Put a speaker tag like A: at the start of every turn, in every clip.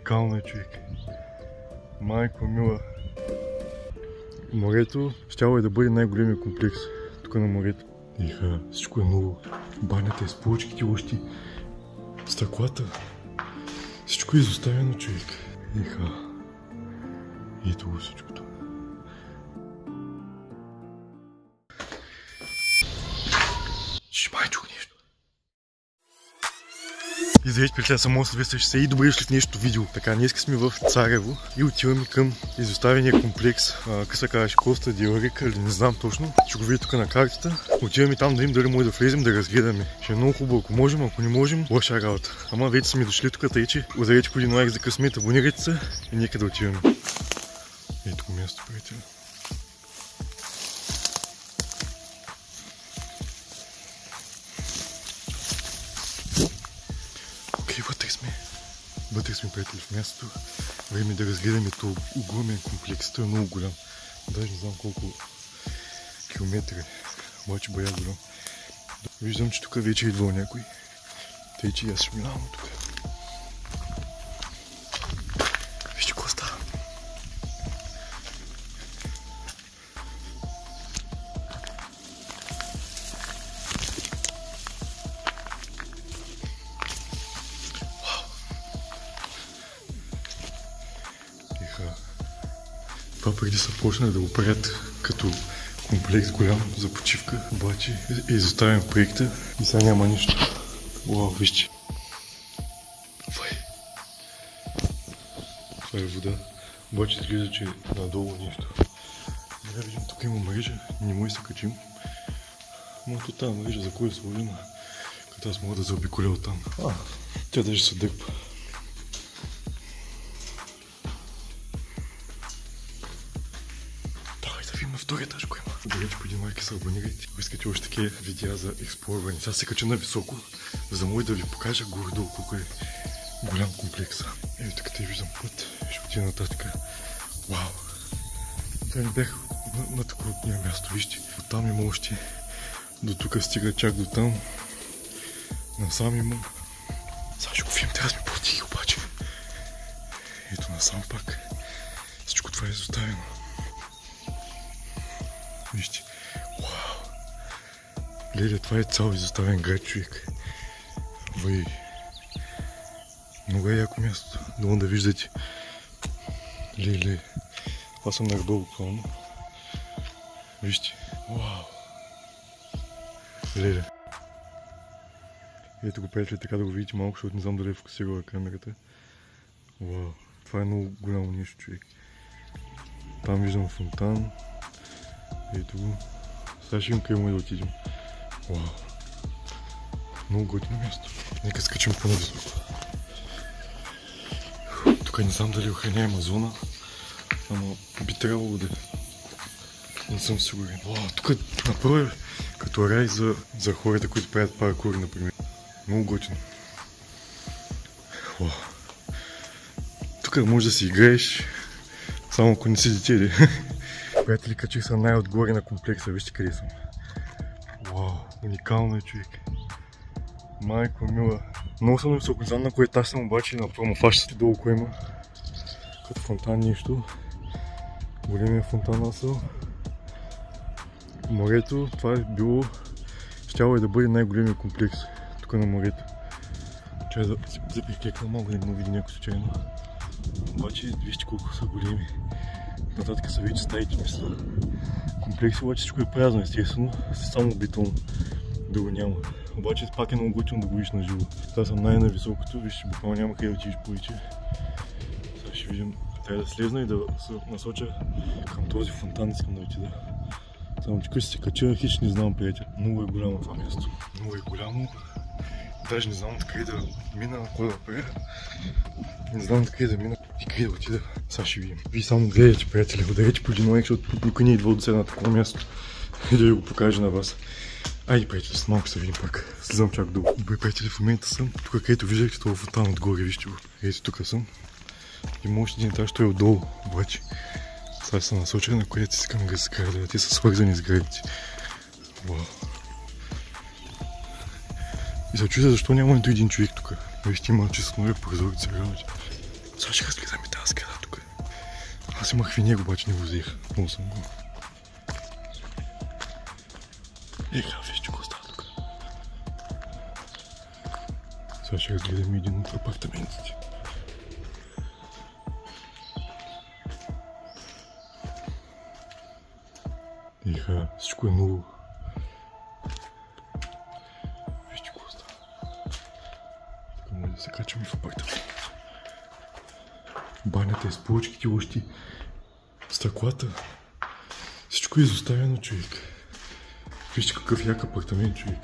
A: Уникално е, човек. Майко мила. Морето щяло е да бъде най-големия комплекс тук на морето. Еха, всичко е ново. Банята е с поличките още. Стъклата. Всичко е изоставено, човек. Еха. Ето го всичкото. Майчо нещо. И заедно приятели, съм 260 и добре дошли в днешното видео. Така, днес сме в Царево и отиваме към изоставения комплекс. Как се казваше, Коста Деларика или не знам точно. Ще го видя тук на картата. Отиваме там да видим дали може да влезем да разгледаме. Ще е много хубаво, ако можем, ако не можем, лоша работа. Ама вече сме дошли тук, тъй че ударете по един лайк за късмет, абонирайте се и нека да отиваме. Ето го място, приятели. Вътре сме, приятели, в мястото. Време да разгледаме този огромен комплекс. Той е много голям. Даже не знам колко километра е. Обаче бая голям. Виждам, че тук вече е идвал някой. Тъй, че аз ще минавам тук. Вижте какво става. Това преди са почнали да го правят като комплекс голям за почивка, обаче е изоставен проекта и сега няма нищо. Уау, вижте. Това е вода, обаче изглежда, че е надолу нещо. Да видим, тук има мрежа, не може да се качим. Но то тази мрежа за кой е сложена, като аз мога да заобиколя оттам. Тя даже се дърпа. Втори етаж го има. Добре, че по един лайк се абонирайте. Ако искате още такива видеа за експлорване. Сега се кача на високо, за да може да ви покажа горе-долу колко е голям комплекс. Ето така те виждам път. Ще отида нататък. Вау! Това не бях на такова място. Вижте, оттам има още. До тук стига чак до там. Насам има. Сега ще го видим, трябва да сме по-тихи обаче. Ето насам пак. Всичко това е изоставено. Вижте, вау! Леле, това е цял изоставен град, човек. Вай! Много е яко място. Долу да виждате. Леле, аз съм нагдолу буквално. Вижте, вау! Леле. Ето го, приятели, така да го видите малко, защото не знам дали е фокусирала камерата. Вау! Това е много голямо нещо, човек. Там виждам фонтан. Ето го. Сега ще им къде му да отидем. Вау. Много готино място. Нека скачим по-нависоко. Тук не знам дали охраняема зона, ама би трябвало да. Не съм сигурен. Вау, тук направо е като рай за хората, които правят паркур, например. Много готино. Вау. Тук може да си играеш, само ако не си дете. Приятели, качих съм най-отгоре на комплекса, вижте къде съм. Вау, уникално е, човек. Майко мила. Много съм високо, не знам на кой етаж съм, обаче направо фащате долу кой има. Като фонтан нещо. Големия фонтан насъл. Морето, това е било, щяло е да бъде най-големия комплекс тук на морето. Чай да приклекна малко, да не види някой случайно. Обаче вижте колко са големи. Нататък са вече стаите, мисля. Комплекси, обаче всичко е празно, естествено. Само бетон да го няма. Обаче пак е много готино да го видиш на живо. Сега съм най-нависокото, вижте, буквално няма къде да отидеш повече. Сега ще видим, трябва да слезна и да се насоча към този фонтан, искам да отида. Само че се кача, хич не знам, приятел. Много е голямо това място. Много е голямо. Даже не знам откъде да мина, кой да правя. Не знам откъде да мина и къде да отида. Сега ще видим. Вие само гледайте, приятели, ударете по един лайк, защото никой не е идвал до сега на такова място. И да ви го покажа на вас. Айде, приятели, след малко се видим пак. Слизам чак долу. Добре, приятели, в момента съм тук, където виждахте това фонтан отгоре, вижте го. Ето тук съм. Има още един етаж, той е отдолу, обаче. Сега се насоча на където искам да се кара, те са свързани с градите. Вау. И се чудя защо няма нито един човек тук. Вижте, има чисто нови прозорци, работи. Сега ще разгледаме тази сграда тук. Аз имах винег, обаче не го взех. Много съм го. Виж, че го става тук. Сега ще разгледаме един от апартаментите. Всичко е ново. Вижте какво става. Тук може да се качваме в апартамент. Банята е с поличките, още стъклата. Всичко е изоставено, човек. Вижте какъв як апартамент, човек.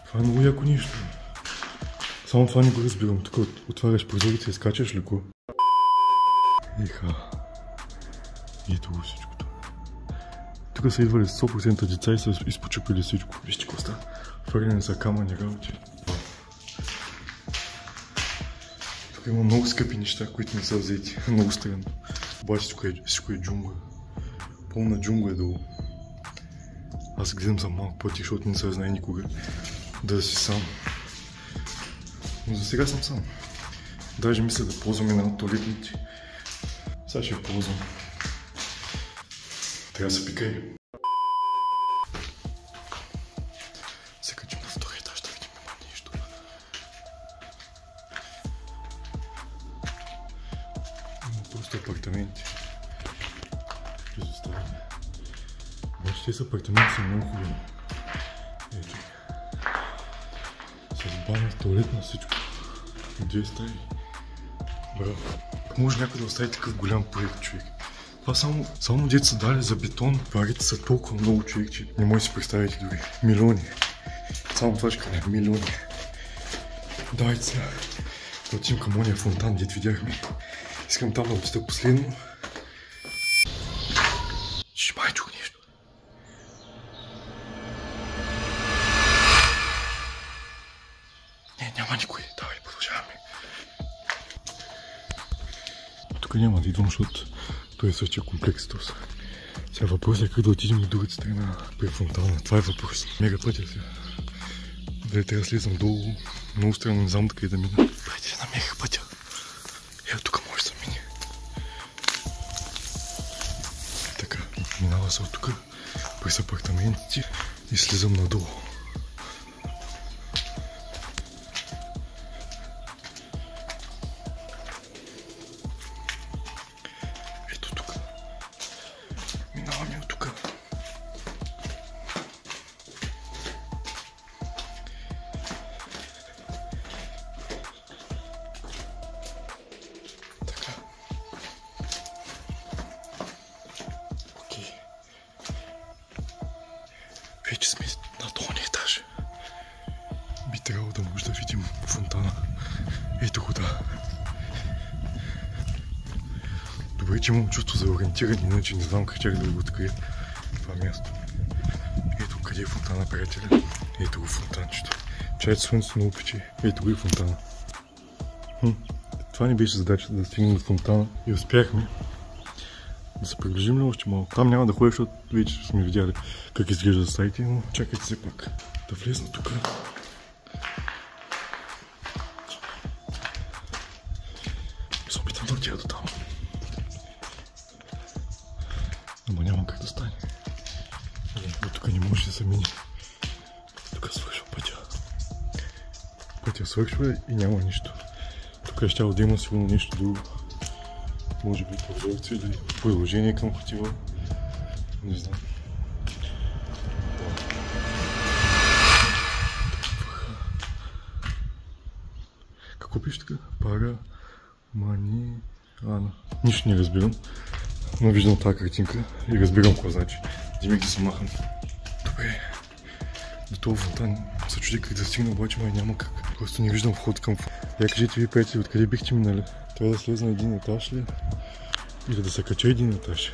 A: Това е много яко нещо. Само това не го разбирам. Тук отваряш прозорите и скачаш леко. Ето го всичкото. Тук са идвали 100% деца и са изпочупили всичко. Вижте какво става. Фърляне са камъни работи. Тук има много скъпи неща, които не са взети. Много странно. Обаче тук всичко е джунгла. Пълна джунгла е долу. Аз гледам за малко пъти, защото не се знае никога да си сам. Но за сега съм сам. Даже мисля да ползвам една от туалетните. Сега ще я ползвам. Трябва да се пикай. Се качим на втория етаж да видим има нещо. Има просто апартаменти. Изоставяме. Обаче тези апартаменти са много хубави. Ето. С баня, туалетна, всичко. Две стаи. Браво. Може някой да остави такъв голям проект, човек. Това само дето са дали за бетон. Парите са толкова много, човек, че не може да си представите дори. Милиони. Само това ще кажа. Милиони. Давайте сега да отидем към ония фонтан, дето видяхме. Искам там да отида последно. Ще май чух нещо. Не, няма никой. Давай, продължаваме. Тук няма да идвам, защото той е същия комплекс. Сега въпросът е как да отидем от другата страна при фонтана. Това е въпрос. Мега пътя сега. Дали трябва да слизам долу. Много странно, не знам къде да мина. Прайде на мега пътя. Ето тук може да мине. Така, минава се от тук през апартаментите и слизам надолу. Вече сме на долния етаж. Би трябвало да може да видим фонтана. Ето го, да. Добре, че имам чувство за ориентиране, иначе не знам как чак да го открия това място. Ето къде е фонтана, приятели. Ето го фонтанчето. Чайто слънцето много пече. Ето го и фонтана. Това ни беше задачата да стигнем до фонтана и успяхме. Да се приближим ли още малко? Там няма да ходя, защото вече сме видяли как изглежда сайтите, но чакайте се пак да влезна тук. Се опитам да отида до там. Ама няма как да стане. До тук не може да се мине. Тук свършва пътя. Пътя свършва и няма нищо. Тук ще да има сигурно нещо друго. Може би прозорци или продължение към хотела. Не знам. Какво пише така? Параманиана. Нищо не разбирам. Но виждам тази картинка и разбирам какво значи. Димик да се махам. Добре. До този фонтан се чуди как да стигна, обаче май няма как. Просто не виждам вход към фонтан. Я кажете ви, приятели, откъде бихте минали? Трябва да слеза на един етаж ли? Или да се кача един етаж?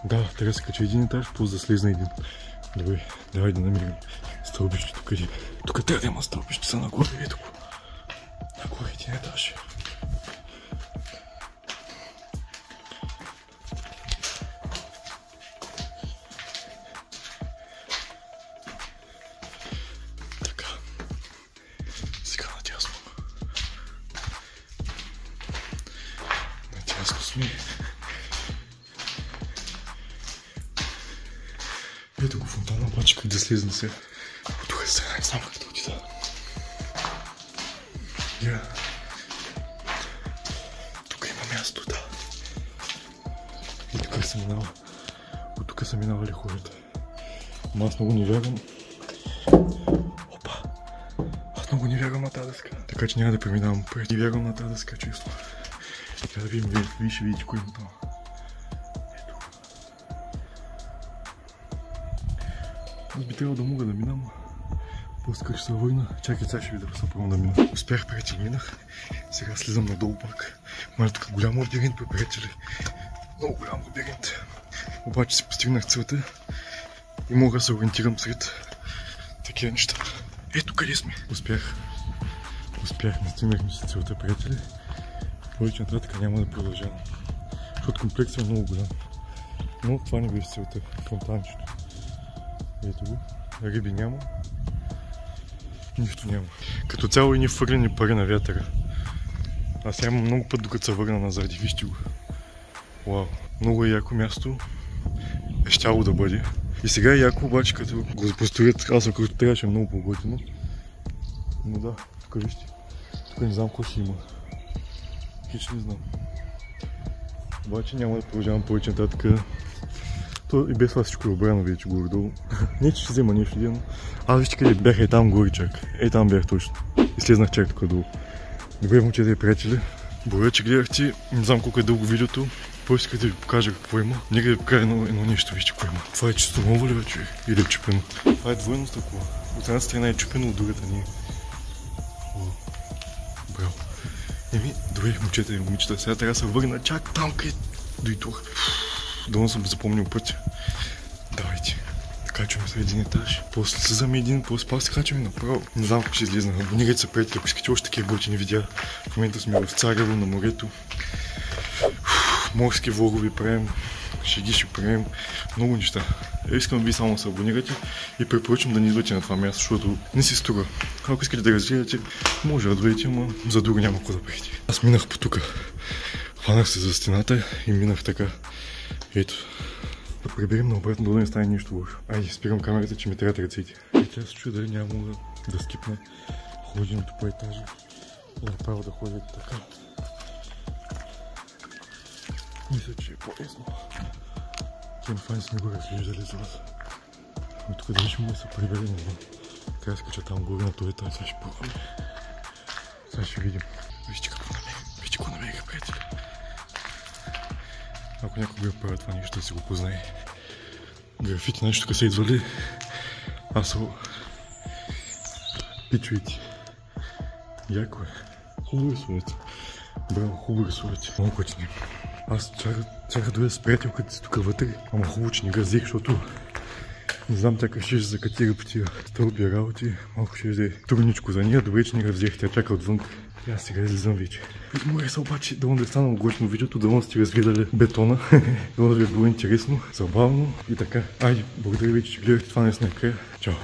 A: Да, трябва да се кача един етаж, плюс да слеза на един. Добре, давай да намерим стълбището къде. Тук трябва да има стълбище, са нагоре, ето го. Нагоре един етаж. Така. Сега надясно. Ето го фонтана, обаче как да слезна се. От друга страна, не знам как да отида. Тук има място, да. И тук съм минала. От тук са минавали хората. Ама аз много не вярвам. Опа! Аз много не вярвам на тази дъска. Така че няма да преминавам пред. Не вярвам на тази дъска, честно. Трябва да видим, вие ще видите кой има там. Ето. Аз би трябвало да мога да минам. После как ще се върна. Чакай, сега ще ви да съпробвам да мина. Успях, приятели, минах. Сега слизам надолу пак. Мали тук голям лабиринт, приятели. Много голям лабиринт. Обаче си постигнах целта и мога да се ориентирам сред такива неща. Ето къде сме. Успях. Настигнахме си целта, приятели. Повече нататък няма да продължавам. Защото комплексът е много голям. Но това не беше целта. Фонтанчето. Ето го. Риби няма. Нищо няма. Като цяло и ни фърлени пари на вятъра. Аз сега имам много път, докато се върна назад. Вижте го. Вау. Много е яко място. Е щяло да бъде. И сега е яко, обаче като го построят, аз ако трябваше много по-готино. Но да, тук вижте. Тук не знам какво ще има. Хич не знам. Обаче няма да продължавам повече нататък. То и без това всичко е обрано вече горе-долу. Не, че ще взема нещо един. Аз вижте къде бях, е там горе чак. Е там бях точно. И слезнах чак тук долу. Добре, момчета и приятели. Благодаря, че гледахте. Не знам колко е дълго видеото. После искате да ви покажа какво има. Нека да ви покажа едно нещо, вижте какво има. Това е чисто ново ли вече? Или е чупено? Това е двойно стъкло. От една страна е чупено, от другата не е. Браво. Еми, добре, момчета и момичета, сега трябва да се върна чак там, къде дойдох. Долу съм запомнил пътя. Давайте. Качваме се един етаж. После слизаме един, после пак се качваме направо. Не знам как ще излезна. Абонирайте се, приятели, ако искате още такива готини видеа. В момента сме в Царево на морето. Морски влогови правим, шеги ще правим, много неща. Искам да ви само да се абонирате и препоръчвам да не идвате на това място, защото не си струва. Ако искате да развиете, може да дойдете, но за друго няма какво да правите. Аз минах по тука. Хванах се за стената и минах така. Ето. Да приберем на обратно, да не стане нищо лошо. Айде, спирам камерата, че ми трябва ръцете. И тя се чуя дали няма да скипна ходенето по етажа. И направо да ходя така. Мисля, че е по-лесно. Тем файн сме го разглеждали за вас. Но тук дали ще му да се прибере, не знам. Трябва да скача там горе на този етаж, сега ще пробваме. Сега ще видим. Вижте какво намерих, приятели. Ако някой го е правил това нещо, да си го познае. Графити, нещо тук са идвали. Аз са пичуйте. Яко е. Хубаво рисувате. Браво, хубаво рисувате. Много готини. Аз чаках да я с приятелката си тук вътре. Ама хубаво, че не го взех, защото не знам тя как ще закатира по тия стълби работи. Малко ще взе трудничко за нея. Добре, че не го взех, тя чака отвън. И аз сега излизам вече. Моля се обаче, да е станало готино видеото, да сте разгледали бетона. Да ви е било интересно, забавно и така. Айде, благодаря ви, че гледахте това днес накрая. Чао!